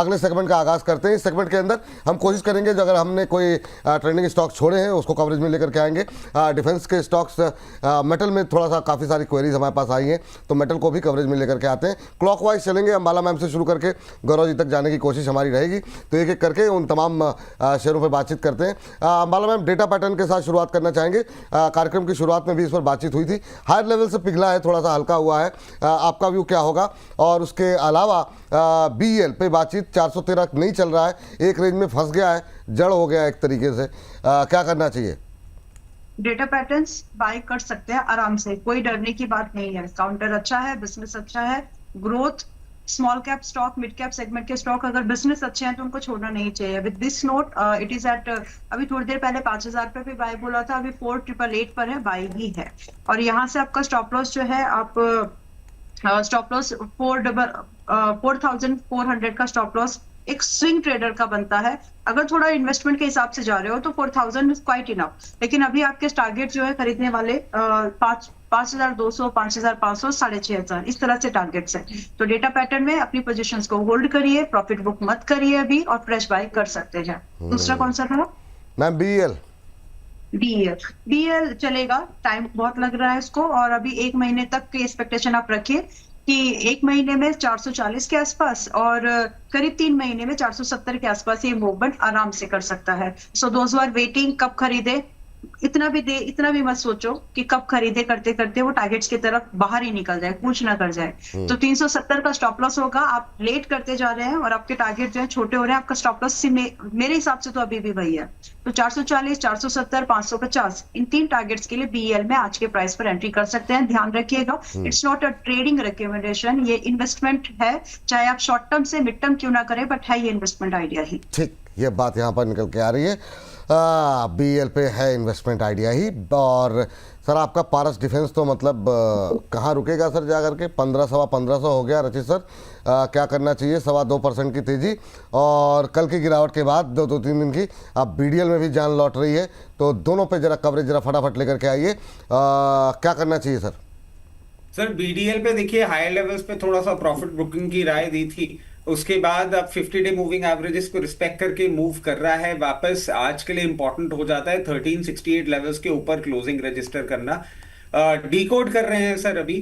अगले सेगमेंट का आगाज़ करते हैं। इस सेगमेंट के अंदर हम कोशिश करेंगे जो अगर हमने कोई ट्रेंडिंग स्टॉक छोड़े हैं उसको कवरेज में लेकर के आएंगे। डिफेंस के स्टॉक्स, मेटल में थोड़ा सा काफ़ी सारी क्वेरीज हमारे पास आई हैं, तो मेटल को भी कवरेज में लेकर के आते हैं। क्लॉकवाइज चलेंगे, अंबाला मैम से शुरू करके गौरव जी तक जाने की कोशिश हमारी रहेगी। तो एक एक करके उन तमाम शेयरों पर बातचीत करते हैं। अंबाला मैम, डेटा पैटर्न के साथ शुरुआत करना चाहेंगे। कार्यक्रम की शुरुआत में भी इस पर बातचीत हुई थी, हायर लेवल से पिघला है, थोड़ा सा हल्का हुआ है, आपका व्यू क्या होगा? और उसके अलावा BEL पे बातचीत 413 नहीं चल रहा है, एक रेंज में फंस गया है, जड़ हो गया है एक तरीके से, क्या करना चाहिए? डेटा पैटर्न्स बाय कर सकते हैं आराम से, कोई डरने की बात नहीं है। काउंटर अच्छा है, बिजनेस अच्छा है, growth, small cap stock, mid cap segment के स्टॉक अगर बिजनेस अच्छे हैं तो उनको छोड़ना नहीं चाहिए। With this note it is eight, अभी थोड़ी देर पहले 5000 पे भी बाय बोला था, अभी 4888 पर है, बाय ही है। और यहाँ से आपका स्टॉप लॉस जो है, आप स्टॉप लॉस 4400 का स्टॉप लॉस एक स्विंग ट्रेडर का बनता है। अगर थोड़ा इन्वेस्टमेंट के हिसाब से जा रहे हो तो 4000 इज क्वाइट इनफ, लेकिन अभी आपके टारगेट जो है खरीदने वाले 5200, 5500, 6500, इस तरह से टारगेट्स है। तो डेटा पैटर्न में अपनी पोजीशंस को होल्ड करिए, प्रॉफिट बुक मत करिए अभी, और फ्रेश बाय कर सकते हैं। दूसरा कौन सा था मैम? BEL। BEL चलेगा, टाइम बहुत लग रहा है इसको, और अभी एक महीने तक की एक्सपेक्टेशन आप रखिए कि एक महीने में 440 के आसपास और करीब 3 महीने में 470 के आसपास ये मूवमेंट आराम से कर सकता है। सो दोज आर वेटिंग, कब खरीदे, इतना भी मत सोचो कि कब खरीदे, करते करते वो टारगेट्स की तरफ बाहर ही निकल जाए, कुछ ना कर जाए। तो 370 का स्टॉप लॉस होगा, आप लेट करते जा रहे हैं और आपके टारगेट जो है छोटे हो रहे हैं। आपका स्टॉप लॉस मेरे हिसाब से तो अभी भी वही है। तो 440, 470, 550, इन 3 टारगेट्स के लिए BEL में आज के प्राइस पर एंट्री कर सकते हैं। ध्यान रखिएगा, it's not a trading recommendation, ये इन्वेस्टमेंट है। चाहे आप शॉर्ट टर्म से मिड टर्म क्यों ना करें, बट है ये इन्वेस्टमेंट आइडिया ही। ठीक, ये बात यहाँ पर निकल के आ रही है। BEL पे है इन्वेस्टमेंट आइडिया ही। और सर आपका पारस डिफेंस तो मतलब कहाँ रुकेगा सर जाकर के? 1500, सवा 1500 हो गया रचित सर, क्या करना चाहिए? 2.25% की तेज़ी, और कल की गिरावट के बाद 2-3 दिन की अब BDL में भी जान लौट रही है, तो दोनों पे जरा कवरेज जरा फटाफट लेकर के आइए, क्या करना चाहिए सर? सर BDL पे देखिए, हायर लेवल्स पे थोड़ा सा प्रॉफिट बुकिंग की राय दी थी, उसके बाद अब 50 डे मूविंग एवरेजेस को रिस्पेक्ट करके मूव कर रहा है वापस। आज के लिए इंपॉर्टेंट हो जाता है 1368 लेवल्स के ऊपर क्लोजिंग रजिस्टर करना। डिकोड कर रहे हैं सर अभी,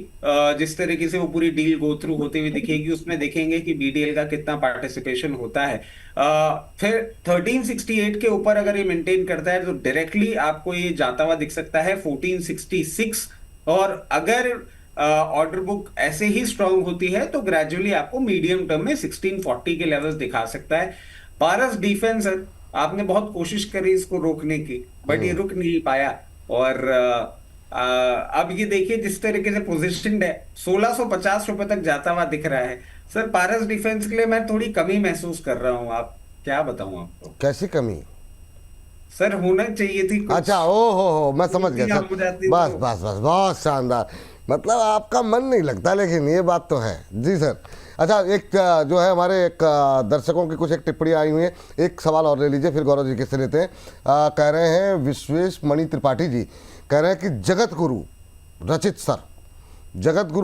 जिस तरीके से वो पूरी डील गो थ्रू होते हुए दिखेगी, उसमें देखेंगे कि BDL का कितना पार्टिसिपेशन होता है। फिर 1368 के ऊपर अगर ये मेंटेन करता है तो डायरेक्टली आपको ये जाता हुआ दिख सकता है 1466, और अगर ऑर्डर बुक ऐसे ही स्ट्रांग होती है तो ग्रेजुअली आपको मीडियम टर्म में 1640 के लेवल्स दिखा सकता है। पारस डिफेंस, आपने बहुत कोशिश करी इसको रोकने की, बट ये रुक नहीं पाया, और अब ये देखिए जिस तरीके से पोजिशनड है, 1650 रुपए तक जाता हुआ दिख रहा है। सर पारस डिफेंस के लिए मैं थोड़ी कमी महसूस कर रहा हूं, आप क्या बताऊं आपको? कैसी कमी? सर होना चाहिए थी कुछ। अच्छा, ओ हो, मैं समझ गया सर, बस बस बस, बहुत शानदार। मतलब आपका मन नहीं लगता, लेकिन ये बात तो है जी सर। अच्छा, एक जो है हमारे एक दर्शकों की कुछ एक टिप्पणी आई हुई है, एक सवाल और ले लीजिए, फिर गौरव जी किससे लेते हैं। कह रहे हैं विश्वेश मणि त्रिपाठी जी, कह रहे हैं कि जगत गुरु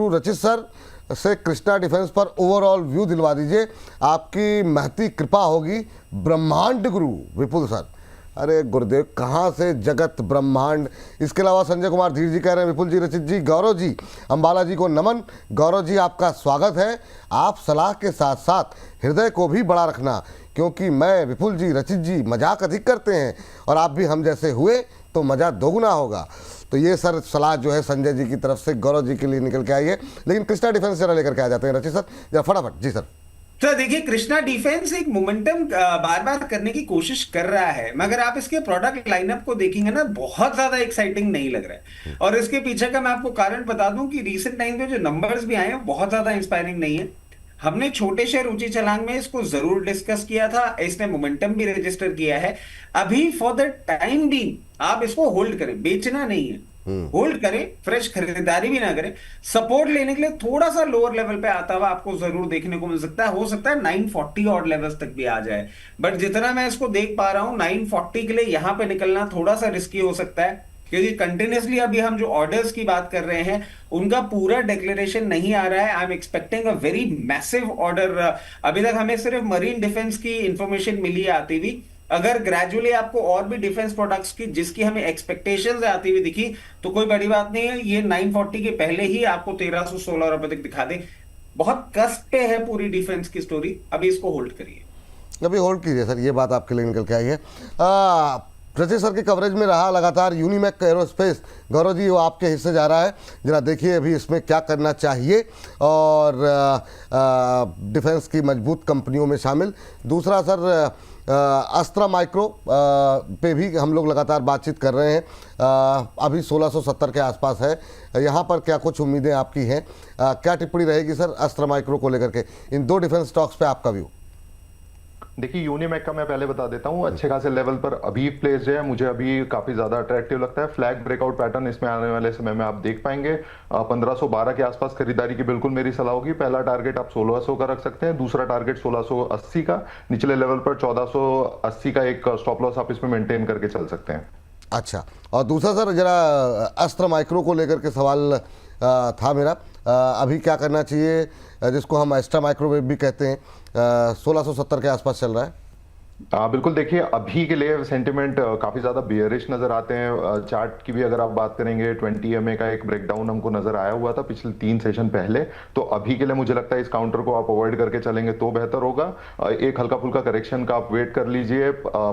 रचित सर से कृष्णा डिफेंस पर ओवरऑल व्यू दिलवा दीजिए, आपकी महती कृपा होगी। ब्रह्मांड गुरु विपुल सर। अरे गुरुदेव, कहाँ से जगत ब्रह्मांड? इसके अलावा संजय कुमार धीर जी कह रहे हैं विपुल जी, रचित जी, गौरव जी, अंबाला जी को नमन। गौरव जी आपका स्वागत है, आप सलाह के साथ साथ हृदय को भी बड़ा रखना, क्योंकि मैं, विपुल जी, रचित जी मजाक अधिक करते हैं और आप भी हम जैसे हुए तो मज़ा दोगुना होगा। तो ये सर सलाह जो है संजय जी की तरफ से गौरव जी के लिए निकल के आई है। लेकिन कृष्णा डिफेंस जरा लेकर के आ जाते हैं रचित सर, जरा फटाफट। जी सर। तो देखिए, कृष्णा डिफेंस एक मोमेंटम बार बार करने की कोशिश कर रहा है, मगर आप इसके प्रोडक्ट लाइनअप को देखेंगे ना, बहुत ज्यादा एक्साइटिंग नहीं लग रहा है। और इसके पीछे का मैं आपको कारण बता दूं कि रीसेंट टाइम में जो नंबर्स भी आए हैं बहुत ज्यादा इंस्पायरिंग नहीं है। हमने छोटे शेयर ऊंची छलांग में इसको जरूर डिस्कस किया था, इसने मोमेंटम भी रजिस्टर किया है। अभी फॉर द टाइम बीइंग आप इसको होल्ड करें, बेचना नहीं है, होल्ड करें, फ्रेश खरीदारी भी ना करें। सपोर्ट लेने के लिए थोड़ा सा लोअर लेवल पे आता हुआ आपको जरूर देखने को मिल सकता है, हो सकता है 940 ऑड लेवल्स तक भी आ जाए। बट जितना मैं इसको देख पा रहा हूं, 940 के लिए यहां पे निकलना थोड़ा सा रिस्की हो सकता है। क्योंकि कंटिन्यूसली अभी हम जो ऑर्डर्स की बात कर रहे हैं उनका पूरा डिक्लेरेशन नहीं आ रहा है। I am expecting a very massive order. अभी तक हमें सिर्फ मरीन डिफेंस की इंफॉर्मेशन मिली है आती हुई। अगर ग्रेजुअली आपको और भी डिफेंस प्रोडक्ट्स की जिसकी हमें एक्सपेक्टेशंस आती हुई दिखी तो कोई बड़ी बात नहीं है, ये 940 के पहले ही आपको 1316 रुपए तक दिखा दे। बहुत कष्ट पे है पूरी डिफेंस की स्टोरी, अभी इसको होल्ड करिए। अभी होल्ड कीजिए सर, ये बात आपके लिए निकल के आई है। प्रतीक सर की कवरेज में रहा लगातार यूनिमैक एरोस्पेस। गौरव जी, वो आपके हिस्से जा रहा है, जरा देखिए अभी इसमें क्या करना चाहिए। और डिफेंस की मजबूत कंपनियों में शामिल। दूसरा सर, अस्त्रा माइक्रो पे भी हम लोग लगातार बातचीत कर रहे हैं। अभी 1670 के आसपास है, यहाँ पर क्या कुछ उम्मीदें आपकी हैं? क्या टिप्पणी रहेगी सर अस्त्रा माइक्रो को लेकर के, इन दो डिफेंस स्टॉक्स पे आपका व्यू? देखिए, यूनिमैक का मैं पहले बता देता हूँ, अच्छे खासे लेवल पर अभी प्लेस्ड है, मुझे अभी काफी ज्यादा अट्रैक्टिव लगता है। फ्लैग ब्रेकआउट पैटर्न इसमें आने वाले समय में आप देख पाएंगे। 1512 के आसपास खरीदारी की बिल्कुल मेरी सलाह होगी। पहला टारगेट आप 1600 का रख सकते हैं, दूसरा टारगेट 1680 का, निचले लेवल पर 1480 का एक स्टॉप लॉस आप इसमें मेंटेन करके चल सकते हैं। अच्छा, और दूसरा सर जरा अस्त्र माइक्रो को लेकर के सवाल था मेरा। अभी क्या करना चाहिए, जिसको हम एक्स्ट्रा माइक्रोवेव भी कहते हैं, 1670 के आसपास चल रहा है। बिल्कुल, देखिए अभी के लिए सेंटिमेंट काफी ज्यादा बियरिश नजर आते हैं। चार्ट की भी अगर आप बात करेंगे, 20 EMA का एक ब्रेकडाउन हमको नजर आया हुआ था पिछले 3 सेशन पहले। तो अभी के लिए मुझे लगता है इस काउंटर को आप अवॉइड करके चलेंगे तो बेहतर होगा। एक हल्का फुल्का करेक्शन का आप वेट कर लीजिए,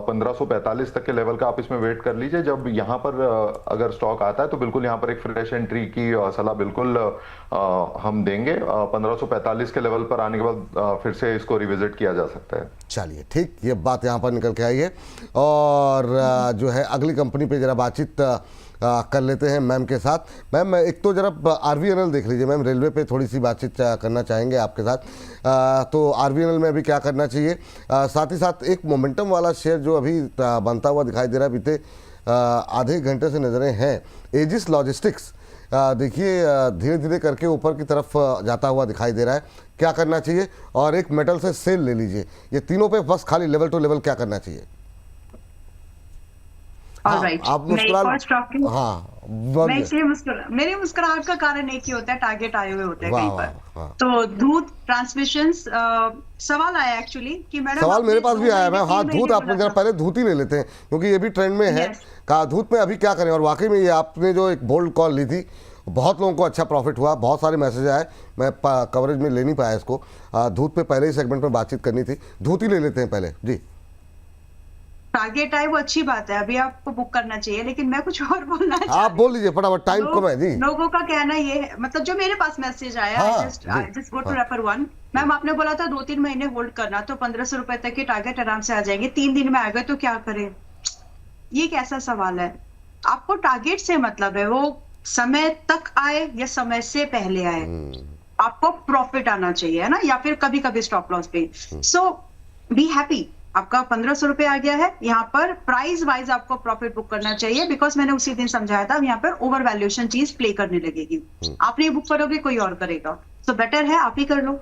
1545 तक के लेवल का आप इसमें वेट कर लीजिए। जब यहाँ पर अगर स्टॉक आता है तो बिल्कुल यहाँ पर एक फ्रेश एंट्री की सलाह बिल्कुल हम देंगे। 1545 के लेवल पर आने के बाद फिर से इसको रिविजिट किया जा सकता है। चलिए ठीक, ये बात यहाँ पर निकल के आई है। और जो है अगली कंपनी पे जरा बातचीत कर लेते हैं मैम के साथ। मैम, एक तो जरा RVNL देख लीजिए मैम, रेलवे पे थोड़ी सी बातचीत करना चाहेंगे आपके साथ। तो RVNL में अभी क्या करना चाहिए, साथ ही साथ एक मोमेंटम वाला शेयर जो अभी बनता हुआ दिखाई दे रहा है, बीते आधे घंटे से नजरें हैं, एजिस लॉजिस्टिक्स। देखिए धीरे धीरे करके ऊपर की तरफ जाता हुआ दिखाई दे रहा है, क्या करना चाहिए? और एक मेटल से सेल ले लीजिए। ये तीनों पे बस खाली लेवल टू लेवल क्या करना चाहिए? आप मुस्कुरा, मैं इसलिए मेरी मुस्कुराहट का कारण एक ही होता है, टारगेट आए हुए होते हैं कहीं पर। तो धूत ट्रांसमिशन सवाल आया एक्चुअली कि मैडम, सवाल मेरे पास भी आया मैम। हाँ, धूत आप जरा पहले धूत ही ले लेते हैं क्योंकि ये भी ट्रेंड में है। कहा धूत में अभी क्या करें? और वाकई में ये आपने जो एक बोल्ड कॉल ली थी, बहुत लोगों को अच्छा प्रॉफिट हुआ, बहुत सारे मैसेज आए, मैं कवरेज में ले नहीं पाया इसको। धूत पे पहले ही सेगमेंट में बातचीत करनी थी, धूत ही ले लेते हैं पहले जी। टारगेट आए वो अच्छी बात है, अभी आपको बुक करना चाहिए, लेकिन मैं कुछ और बोलना चाहती हूं। आप बोल लीजिए फटाफट, टाइम कम है जी। लोगों का कहना ये है, मतलब जो मेरे पास मैसेज आया, just go to refer one. Ma'am आपने बोला था 2-3 महीने होल्ड करना, तो 1500 रुपए तक के टारगेट आराम से आ जाएंगे। 3 दिन में आ गए तो क्या करें? ये कैसा सवाल है? आपको टारगेट से मतलब है वो समय तक आए या समय से पहले आए, आपको प्रॉफिट आना चाहिए, है ना, या फिर कभी कभी स्टॉप लॉस पे। सो बी हैप्पी, आपका 1500 रुपए आ गया है। यहाँ पर प्राइस वाइज आपको प्रॉफिट बुक करना चाहिए, बिकॉज मैंने उसी दिन समझाया था यहाँ पर ओवर वैल्यूएशन चीज प्ले करने लगेगी। आप नहीं बुक करोगे, कोई और करेगा, तो बेटर है आप ही कर लो,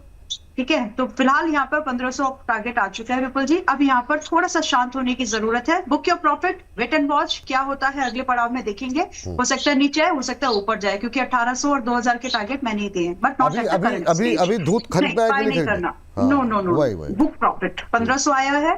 ठीक है। तो फिलहाल यहाँ पर 1500 टारगेट आ चुका है विपुल जी। अब यहाँ पर थोड़ा सा शांत होने की जरूरत है। Book your profit, wait and watch, क्या होता है अगले पड़ाव में देखेंगे। हो सकता है नीचे है, हो सकता है ऊपर जाए, क्योंकि 1800 और 2000 के टारगेट मैंने दिए हैं, बट नॉट अभी धूत खरीदना है कि नहीं करना। नो, बुक प्रॉफिट 1500 आया है,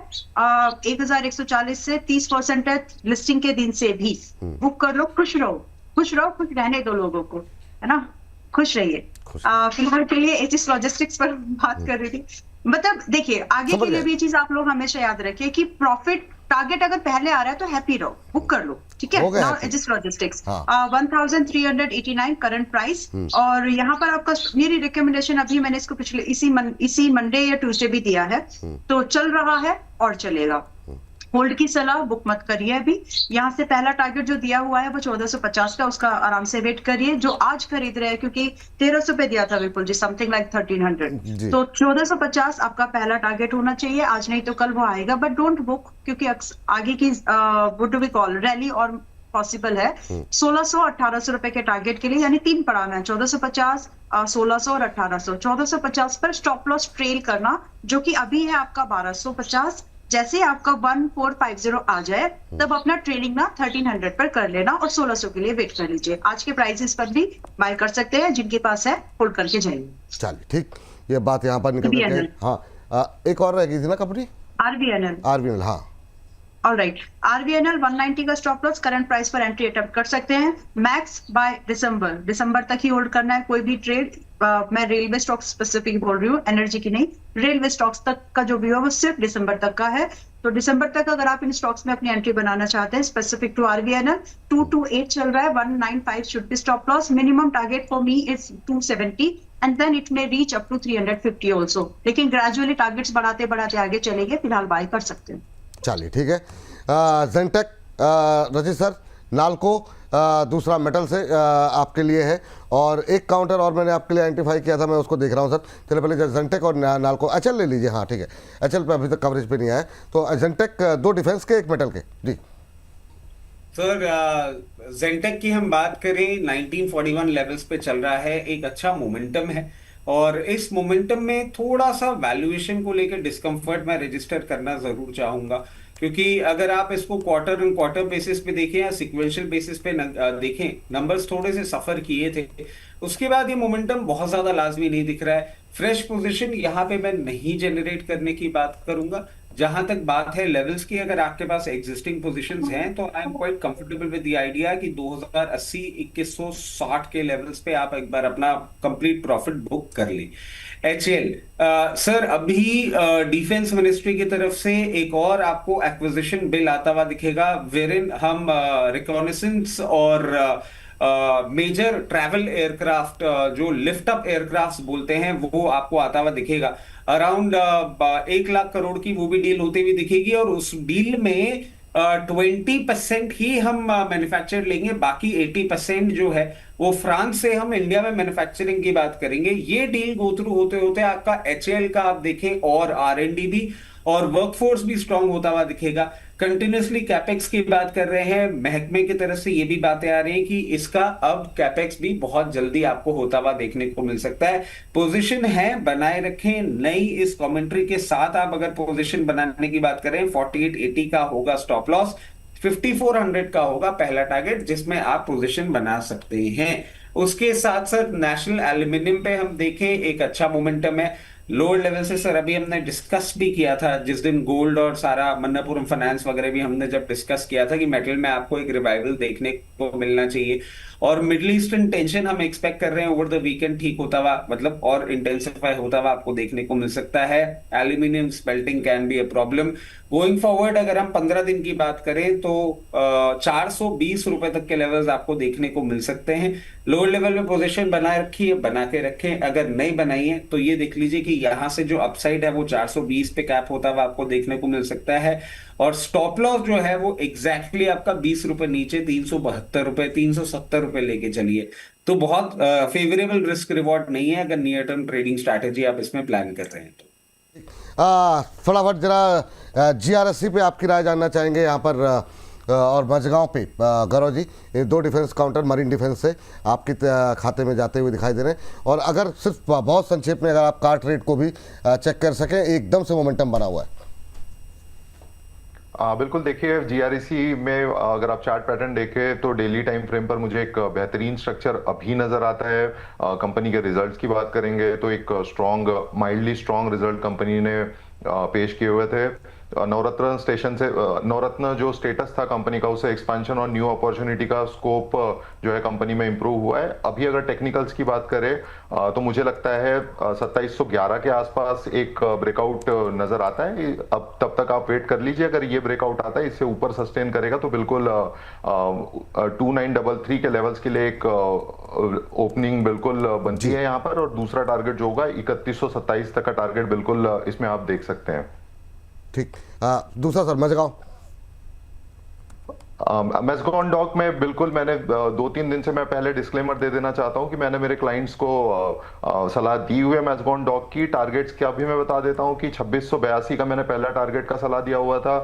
1140 से 30% है लिस्टिंग के दिन से भी। बुक कर लो, खुश रहो, खुश रहने दो लोगों को, है ना, खुश रहिए। फिलहाल के लिए एजिस लॉजिस्टिक्स पर बात कर रही थी। मतलब देखिए, आगे के लिए भी चीज आप लोग हमेशा याद रखिए कि प्रॉफिट टारगेट अगर पहले आ रहा है तो हैप्पी रहो, बुक कर लो, ठीक है। Now Aegis logistics 1389 current price. और यहाँ पर आपका मेरी रिकमेंडेशन, अभी मैंने इसको पिछले इसी मंडे या ट्यूसडे भी दिया है, तो चल रहा है और चलेगा। होल्ड की सलाह, बुक मत करिए अभी। यहाँ से पहला टारगेट जो दिया हुआ है वो 1450 का, उसका आराम से वेट करिए। जो आज खरीद रहे हैं, क्योंकि 1300 पे दिया था विपुल जी, समथिंग लाइक 1300, तो 1450 आपका पहला टारगेट होना चाहिए। आज नहीं तो कल वो आएगा, बट डोंट बुक, क्योंकि आगे की what do we call rally और पॉसिबल है। 1600-1800 रुपए के टारगेट के लिए, यानी 3 पड़ाव है, 1450, 1600 और 1800। 1450 पर स्टॉप लॉस ट्रेल करना, जो कि अभी है आपका 1250। जैसे ही आपका 1450 आ जाए तब अपना ट्रेडिंग ना 1300 पर कर लेना और 1600 के लिए वेट कर लीजिए। आज के प्राइसेस पर भी बाय कर सकते हैं, जिनके पास है होल्ड करके जाइए। चलिए ठीक, ये बात यहाँ पर निकल करके RVNL। हाँ, एक और रह गई थी ना कंपनी, आरबीएनएल। आरबीएनएल। हाँ ऑलराइट, आरबीएनएल 190 का स्टॉप लॉस, करंट प्राइस पर एंट्री अटेम्प्ट कर सकते हैं। मैक्स बाय दिसंबर तक ही होल्ड करना है कोई भी ट्रेड। मैं रेलवे स्टॉक स्पेसिफिक बोल रही हूँ, एनर्जी की नहीं। रेलवे स्टॉक्स तक का जो व्यू है वो सिर्फ दिसंबर तक का है। तो दिसंबर तक अगर आप इन स्टॉक्स में अपनी एंट्री बनाना चाहते हैं, स्पेसिफिक टू आरबीएनएल, 228 चल रहा है, 195 should be stop loss. Minimum target for me is 270 and then it may reach up to 350 also, लेकिन ग्रेजुअली टारगेट्स बढ़ाते बढ़ाते आगे चलेंगे, फिलहाल बाय कर सकते हैं। चलिए ठीक है। जेंटेक, रजित सर, नाल्को दूसरा मेटल से आपके लिए है, और एक काउंटर और मैंने आपके लिए आइडेंटिफाई किया था, मैं उसको देख रहा हूँ सर। चलिए पहले जेंटेक और नाल्को, एचएल ले लीजिए। हाँ ठीक है, एचएल पे अभी तक कवरेज पे नहीं आया, तो जेंटेक 2 डिफेंस के 1 मेटल के जी। सर जेंटेक की हम बात करें, 1941 लेवल्स पे चल रहा है, एक अच्छा मोमेंटम है, और इस मोमेंटम में थोड़ा सा वैल्यूएशन को लेकर डिस्कम्फर्ट मैं रजिस्टर करना जरूर चाहूंगा, क्योंकि अगर आप इसको क्वार्टर ऑन क्वार्टर बेसिस पे देखें या सिक्वेंशियल बेसिस पे देखें, नंबर्स थोड़े से सफर किए थे। उसके बाद ये मोमेंटम बहुत ज्यादा लाजमी नहीं दिख रहा है। फ्रेश पोजीशन यहाँ पे मैं नहीं जनरेट करने की बात करूंगा। जहां तक बात है लेवल्स की, अगर आपके पास एग्जिस्टिंग पोजीशंस हैं तो I am quite comfortable with the idea कि 2080 2160 के लेवल्स पे आप एक बार अपना कंप्लीट प्रॉफिट बुक कर लें। एचएल सर, अभी डिफेंस मिनिस्ट्री की तरफ से एक और आपको एक्विजिशन बिल आता हुआ दिखेगा, वेरिन हम रिकॉनेसेंस और मेजर ट्रैवल एयरक्राफ्ट जो लिफ्ट अप एयरक्राफ्ट बोलते हैं वो आपको आता हुआ दिखेगा। अराउंड 1 लाख करोड़ की वो भी डील होती हुई दिखेगी, और उस डील में 20% ही हम मैन्युफैक्चर लेंगे, बाकी 80% जो है वो फ्रांस से हम इंडिया में मैन्युफैक्चरिंग की बात करेंगे। ये डील गो थ्रू होते होते आपका एचएएल का आप देखें और आरएनडी भी और वर्कफोर्स भी स्ट्रांग होता हुआ दिखेगा। कंटिन्यूसली कैपेक्स की बात कर रहे हैं, महकमे की तरफ से ये भी बातें आ रही हैं कि इसका अब कैपेक्स भी बहुत जल्दी आपको होता हुआ देखने को मिल सकता है। पोजीशन है, बनाए रखें। नई इस कमेंट्री के साथ आप अगर पोजीशन बनाने की बात करें, 4880 का होगा स्टॉप लॉस, 5400 का होगा पहला टारगेट जिसमें आप पोजीशन बना सकते हैं। उसके साथ साथ नेशनल एल्यूमिनियम पे हम देखें, एक अच्छा मोमेंटम है। लोअर लेवल से सर अभी हमने डिस्कस भी किया था जिस दिन गोल्ड और सारा मन्नापुरम फाइनेंस वगैरह भी हमने जब डिस्कस किया था कि मेटल में आपको एक रिवाइवल देखने को मिलना चाहिए, और मिडिल ईस्टर्न टेंशन हम एक्सपेक्ट कर रहे हैं ओवर द वीकेंड ठीक होता हुआ, मतलब और इंटेंसिफाई होता हुआ आपको देखने को मिल सकता है। Aluminium smelting can be a problem going forward. अगर हम 15 दिन की बात करें तो 420 रुपए तक के लेवल्स आपको देखने को मिल सकते हैं। लोअर लेवल में पोजीशन बनाए रखिए, बना के रखें। अगर नहीं बनाई है तो ये देख लीजिए कि यहां से जो अपसाइड है वो 420 पे कैप होता हुआ आपको देखने को मिल सकता है, और स्टॉप लॉस जो है वो एग्जैक्टली आपका 20 रुपए नीचे 372 रुपए 370 रुपए लेके चलिए। तो बहुत फेवरेबल रिस्क रिवॉर्ड नहीं है अगर नियर टर्म ट्रेडिंग स्ट्रैटेजी आप इसमें प्लान कर रहे हैं तो। फटाफट जरा जीआरएससी पे आपकी राय जानना चाहेंगे यहाँ पर, और मझगांव पे गौरव जी, ये 2 डिफेंस काउंटर मरीन डिफेंस से आपके खाते में जाते हुए दिखाई दे रहे हैं, और अगर सिर्फ बहुत संक्षेप में अगर आप कार्ट रेट को भी चेक कर सकें, एकदम से मोमेंटम बना हुआ है। बिल्कुल, देखिए जीआरईसी में अगर आप चार्ट पैटर्न देखें तो डेली टाइम फ्रेम पर मुझे एक बेहतरीन स्ट्रक्चर अभी नजर आता है। कंपनी के रिजल्ट्स की बात करेंगे तो एक माइल्डली स्ट्रॉन्ग रिजल्ट कंपनी ने पेश किए हुए थे। नवरत्न जो स्टेटस था कंपनी का, उसे एक्सपेंशन और न्यू अपॉर्चुनिटी का स्कोप जो है कंपनी में इंप्रूव हुआ है। अभी अगर टेक्निकल्स की बात करें तो मुझे लगता है 2711 के आसपास एक ब्रेकआउट नजर आता है। अब तब तक आप वेट कर लीजिए, अगर ये ब्रेकआउट आता है, इससे ऊपर सस्टेन करेगा तो बिल्कुल 2933 के लेवल्स के लिए एक ओपनिंग बिल्कुल बनती है यहाँ पर, और दूसरा टारगेट जो होगा 3127 तक का टारगेट बिल्कुल इसमें आप देख सकते हैं। ठीक, दूसरा सर मझगांव। मैज़गॉन डॉक में बिल्कुल मैंने 2-3 दिन से मैं पहले डिस्क्लेमर दे देना चाहता हूं कि मैंने मेरे क्लाइंट्स को सलाह दी हुई है मैज़गॉन डॉक की। टारगेट्स क्या अभी मैं बता देता हूं कि 2682 का मैंने पहला टारगेट का सलाह दिया हुआ था।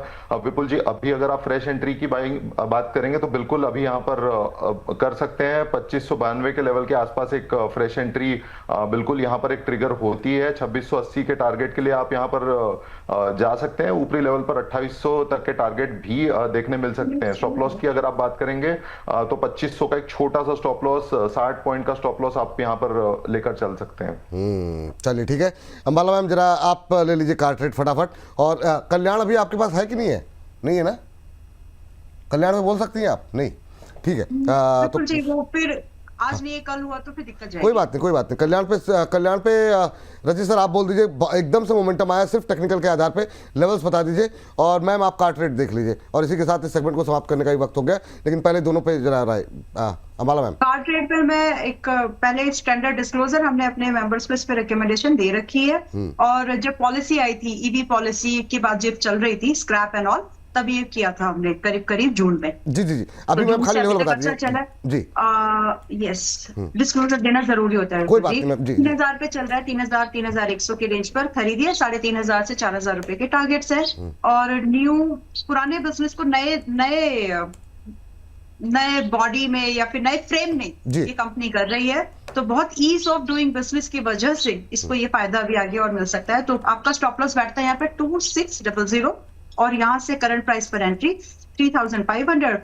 विपुल जी, अभी अगर आप फ्रेश एंट्री की बाइंग बात करेंगे तो बिल्कुल अभी यहाँ पर कर सकते हैं। 2592 के लेवल के आसपास एक फ्रेश एंट्री बिल्कुल यहाँ पर एक ट्रिगर होती है। 2680 के टारगेट के लिए आप यहाँ पर जा सकते हैं। ऊपरी लेवल पर 2800 तक के टारगेट भी देखने मिल सकते हैं। स्टॉप लॉस की अगर आप बात करेंगे तो 2500 का एक छोटा सा स्टॉप लॉस, 60 पॉइंट का स्टॉप लॉस आप यहाँ पर लेकर चल सकते हैं। चलिए ठीक है। अंबाला मैम जरा आप ले लीजिए कार्ड रेट फटाफट। और कल्याण अभी आपके पास है कि नहीं है? नहीं है ना? कल्याण में बोल सकती हैं आप? नहीं, ठीक है। तो जी वो फिर आज नहीं कल हुआ तो फिर दिक्कत जाएगी। कोई बात नहीं, कोई बात नहीं। कल्याण पे रजनी सर आप बोल दीजिए, एकदम से मोमेंटम आया, सिर्फ टेक्निकल के आधार पे लेवल्स बता दीजिए और मैम आप कार्ड रेट देख लीजिए। और इसी के साथ इस सेगमेंट को समाप्त करने का ही वक्त हो गया, लेकिन पहले दोनों पे जरा राय अंबाला मैम। कार्ड रेट पर मैं एक पहले स्टैंडर्ड डिस्क्लोजर हमने अपने मेंबर्स को इस पे रिकमेंडेशन दे रखी है। और जब पॉलिसी आई थी, ईबी पॉलिसी की बात जब चल रही थी, स्क्रैप एंड ऑल, तब ये किया था हमने करीब जून में। जी जी जी, अभी मैम खाली लेवल बता दीजिए जी। यस, डिस्क्लोजर देना जरूरी होता है। कोई बात नहीं मैम जी। 3000 पे चल रहा है, 3100 के रेंज पर खरीदिए। 3500 से 4000 रुपए के टारगेट्स है। और पुराने बिजनेस को नए बॉडी में या फिर नए फ्रेम में ये कंपनी कर रही है, तो बहुत ईज ऑफ डूइंग बिजनेस की वजह से इसको ये फायदा भी आगे और मिल सकता है। तो आपका स्टॉप लॉस बैठता है यहाँ पे 2600 और यहाँ से करंट प्राइस पर एंट्री 3500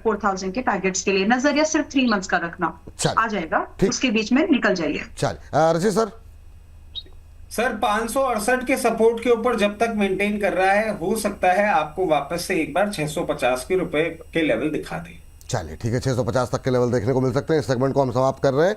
4000 के टारगेट्स के लिए। नजरिया सिर्फ 3 मंथ्स का रखना, आ जाएगा, उसके बीच में निकल जाइए। चलिए रजनी सर 568 के सपोर्ट के ऊपर जब तक मेंटेन कर रहा है, हो सकता है आपको वापस से एक बार 650 के रुपए के लेवल दिखा दे। चलिए ठीक है, 650 तक के लेवल देखने को मिल सकते हैं। इस सेगमेंट को हम समाप्त कर रहे हैं।